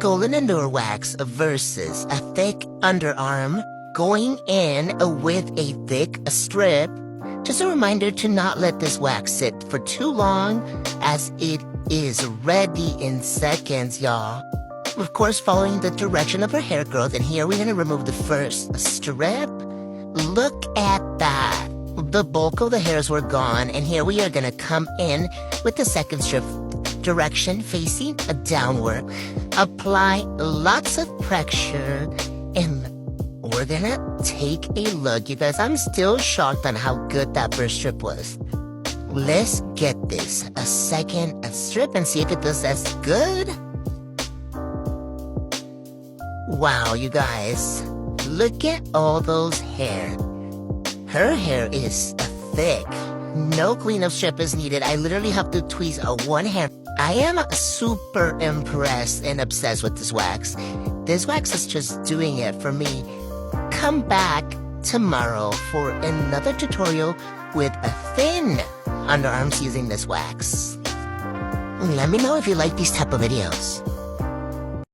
golden Allure wax versus a thick underarm, going in with a thick strip. Just a reminder to not let this wax sit for too long, as it is ready in seconds, y'all. Of course, following the direction of her hair growth, and here we're gonna remove the first strip. Look at that. The bulk of the hairs were gone, and here we are gonna come in with the second strip, direction facing downward. Apply lots of pressure, and we're gonna take a look. You guys, I'm still shocked on how good that first strip was. Let's get this a second strip and see if it does as good. Wow, you guys, look at all those hair. Her hair is thick. No cleanup strip is needed. I literally have to tweeze one hair. I am super impressed and obsessed with this wax. This wax is just doing it for me. Come back tomorrow for another tutorial with a thin underarms using this wax. Let me know if you like these type of videos.